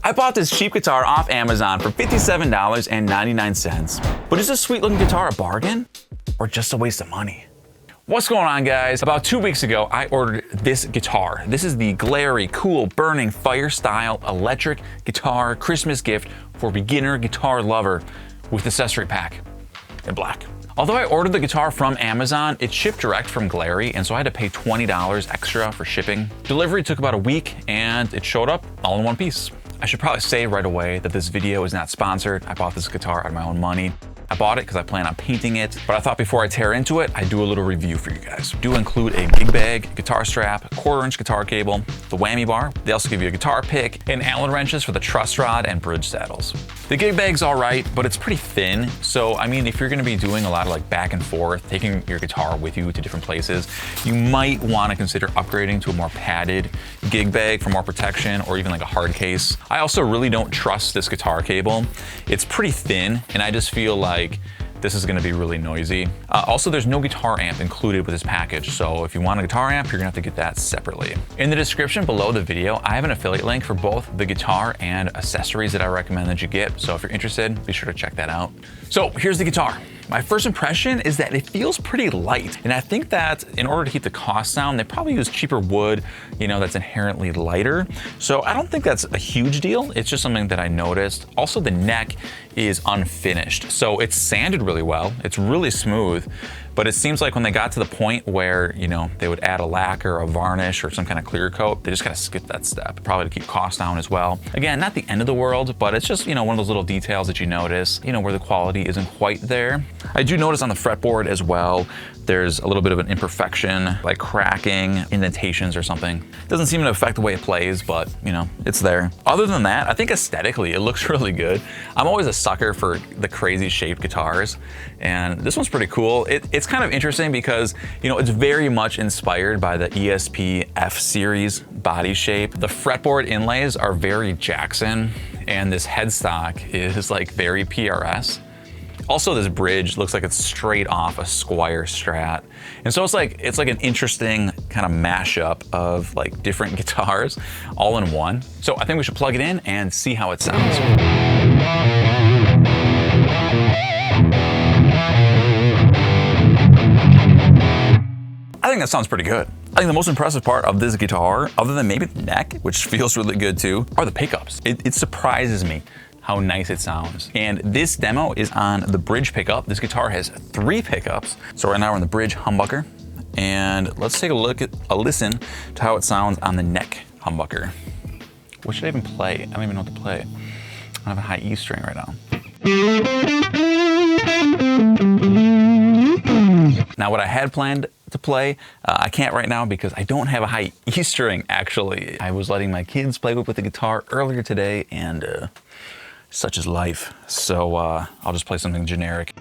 I bought this cheap guitar off Amazon for $57.99. But is this sweet looking guitar a bargain or just a waste of money? What's going on, guys? About 2 weeks ago, I ordered this guitar. This is the glary, cool, burning, fire style electric guitar Christmas gift for beginner guitar lover with accessory pack in black. Although I ordered the guitar from Amazon, it shipped direct from Glary, and so I had to pay $20 extra for shipping. Delivery took about a week, and it showed up all in one piece. I should probably say right away that this video is not sponsored. I bought this guitar out of my own money. I bought it because I plan on painting it, but I thought before I tear into it, I'd do a little review for you guys. Do include a gig bag, guitar strap, 1/4-inch guitar cable, the whammy bar. They also give you a guitar pick and Allen wrenches for the truss rod and bridge saddles. The gig bag's all right, but it's pretty thin. So, I mean, if you're gonna be doing a lot of like back and forth, taking your guitar with you to different places, you might wanna consider upgrading to a more padded gig bag for more protection, or even like a hard case. I also really don't trust this guitar cable. It's pretty thin, and I just feel like this is gonna be really noisy. Also, there's no guitar amp included with this package, so if you want a guitar amp, you're gonna have to get that separately. In the description below the video, I have an affiliate link for both the guitar and accessories that I recommend that you get, so if you're interested, be sure to check that out. So here's the guitar. My first impression is that it feels pretty light, and I think that in order to keep the cost down, they probably use cheaper wood, you know, that's inherently lighter. So I don't think that's a huge deal. It's just something that I noticed. Also, the neck is unfinished, so it's sanded really well. It's really smooth, but it seems like when they got to the point where, you know, they would add a lacquer or a varnish or some kind of clear coat, they just kind of skipped that step, probably to keep costs down as well. Again, not the end of the world, but it's just, you know, one of those little details that you notice, you know, where the quality isn't quite there. I do notice on the fretboard as well, there's a little bit of an imperfection, like cracking, indentations or something. It doesn't seem to affect the way it plays, but you know, it's there. Other than that, I think aesthetically, it looks really good. I'm always a sucker for the crazy shaped guitars, and this one's pretty cool. It's kind of interesting because, you know, it's very much inspired by the ESP F series body shape. The fretboard inlays are very Jackson, and this headstock is like very PRS. Also, this bridge looks like it's straight off a Squire Strat. And so it's like an interesting kind of mashup of like different guitars all in one. So I think we should plug it in and see how it sounds. I think that sounds pretty good. I think the most impressive part of this guitar, other than maybe the neck, which feels really good too, are the pickups. It surprises me how nice it sounds. And this demo is on the bridge pickup. This guitar has 3 pickups. So right now we're on the bridge humbucker, and let's take a listen to how it sounds on the neck humbucker. What should I even play? I don't even know what to play. I don't have a high E string right now. Now what I had planned to play, I can't right now because I don't have a high E string actually. I was letting my kids play with the guitar earlier today, and such is life. So I'll just play something generic.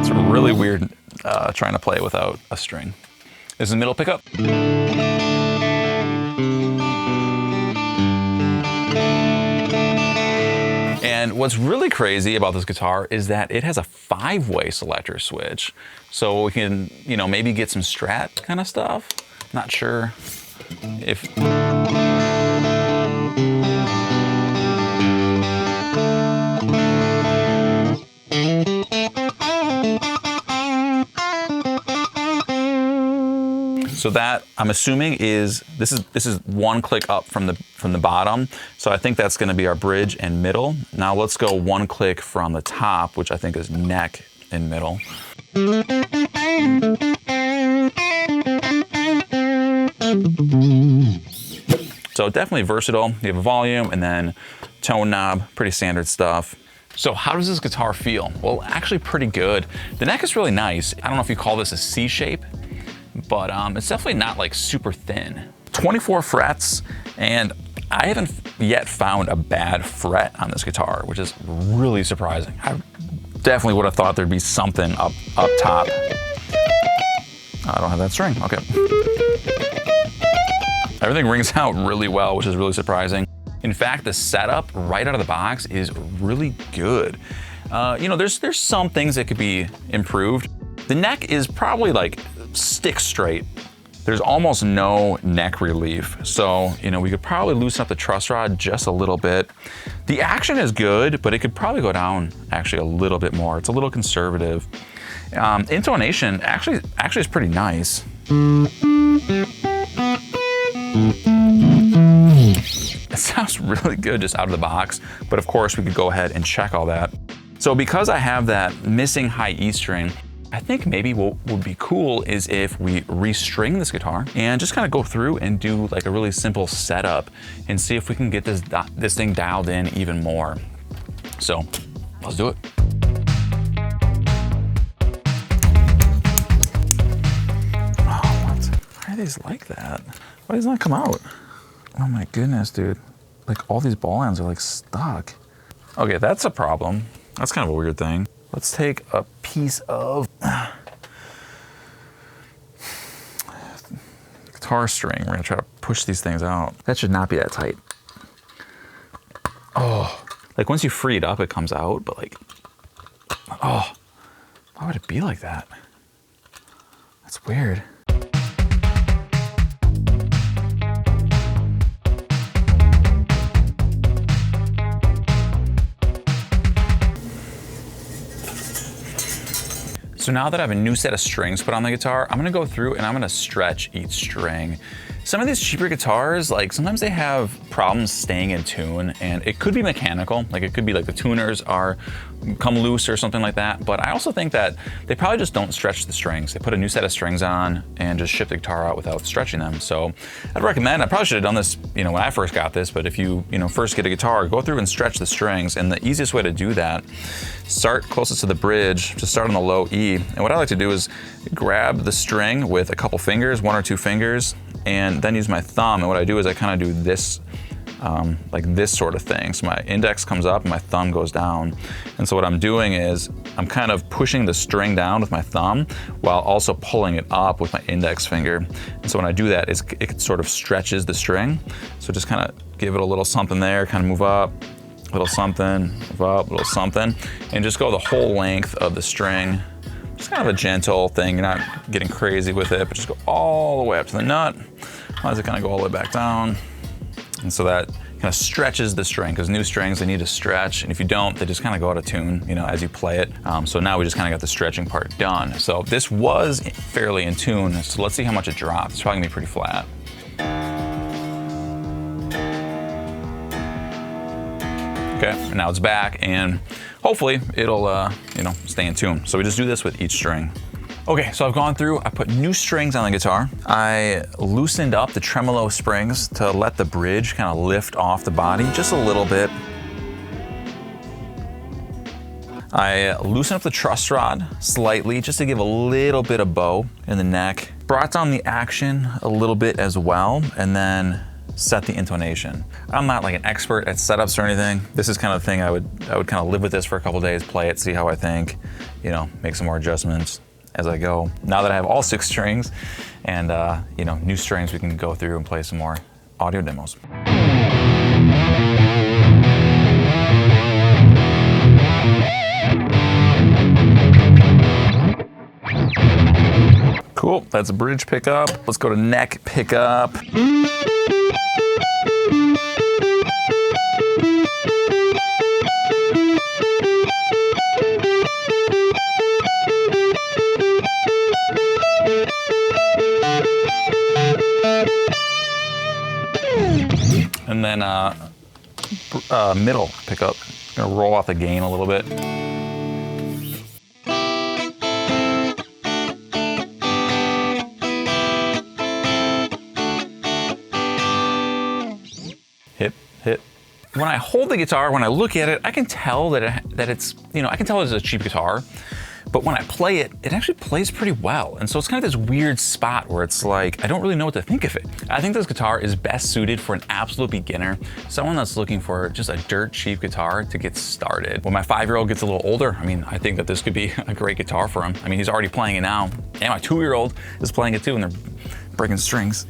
It's really weird trying to play without a string. This is the middle pickup. And what's really crazy about this guitar is that it has a 5-way selector switch. So we can, you know, maybe get some Strat kind of stuff. Not sure if... So that, I'm assuming, is this is 1 click up from the bottom. So I think that's gonna be our bridge and middle. Now let's go 1 click from the top, which I think is neck and middle. So definitely versatile. You have a volume and then tone knob, pretty standard stuff. So how does this guitar feel? Well, actually pretty good. The neck is really nice. I don't know if you call this a C shape, but it's definitely not like super thin. 24 frets, and I haven't yet found a bad fret on this guitar, which is really surprising. I definitely would have thought thered be something up top. I don't have that string, okay. Everything rings out really well, which is really surprising. In fact, the setup right out of the box is really good. You know, there's some things that could be improved. The neck is probably like stick straight There's almost no neck relief. So, you know, we could probably loosen up the truss rod just a little bit. The action is good, but it could probably go down actually a little bit more. It's a little conservative. Intonation actually is pretty nice. It sounds really good just out of the box, but of course we could go ahead and check all that. So because I have that missing high E string, I think maybe what would be cool is if we restring this guitar and just kind of go through and do like a really simple setup and see if we can get this thing dialed in even more. So let's do it. Why are these like that? Why does it not come out? Oh my goodness, dude. Like all these ball ends are like stuck. Okay, that's a problem. That's kind of a weird thing. Let's take a piece of guitar string. We're gonna try to push these things out. That should not be that tight. Oh, like once you free it up, it comes out, but like, oh, why would it be like that? That's weird. So now that I have a new set of strings put on the guitar, I'm gonna go through and I'm gonna stretch each string. Some of these cheaper guitars, like sometimes they have problems staying in tune, and it could be mechanical. Like it could be like the tuners come loose or something like that. But I also think that they probably just don't stretch the strings. They put a new set of strings on and just ship the guitar out without stretching them. So I'd recommend, I probably should have done this, you know, when I first got this, but if you first get a guitar, go through and stretch the strings. And the easiest way to do that, start closest to the bridge, just start on the low E. And what I like to do is grab the string with a couple fingers, 1 or 2 fingers, and then use my thumb. And what I do is I kind of do this, like this sort of thing. So my index comes up and my thumb goes down. And so what I'm doing is I'm kind of pushing the string down with my thumb while also pulling it up with my index finger. And so when I do that, it sort of stretches the string. So just kind of give it a little something there, kind of move up, little something, move up, little something, and just go the whole length of the string. Just kind of a gentle thing. You're not getting crazy with it, but just go all the way up to the nut. As it kind of go all the way back down. And so that kind of stretches the string, because new strings, they need to stretch. And if you don't, they just kind of go out of tune, you know, as you play it. So now we just kind of got the stretching part done. So this was fairly in tune. So let's see how much it drops. It's probably gonna be pretty flat. Okay, and now it's back, and hopefully it'll, stay in tune. So we just do this with each string. Okay, so I've gone through, I put new strings on the guitar. I loosened up the tremolo springs to let the bridge kind of lift off the body just a little bit. I loosened up the truss rod slightly just to give a little bit of bow in the neck. Brought down the action a little bit as well, and then set the intonation. I'm not like an expert at setups or anything. This is kind of the thing I would kind of live with this for a couple days, play it, see how I think, make some more adjustments as I go. Now that I have all 6 strings and new strings, we can go through and play some more audio demos. Cool, that's a bridge pickup. Let's go to neck pickup. And then middle pickup. Gonna roll off the gain a little bit. Hit. When I hold the guitar, when I look at it, I can tell that it's, I can tell it's a cheap guitar. But when I play it, it actually plays pretty well. And so it's kind of this weird spot where it's like, I don't really know what to think of it. I think this guitar is best suited for an absolute beginner, someone that's looking for just a dirt cheap guitar to get started. When my 5-year-old gets a little older, I think that this could be a great guitar for him. He's already playing it now. And my 2-year-old is playing it too, and they're breaking strings.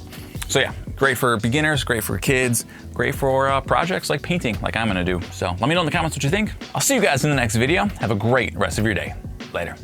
So yeah, great for beginners, great for kids, great for projects like painting, like I'm gonna do. So let me know in the comments what you think. I'll see you guys in the next video. Have a great rest of your day. Later.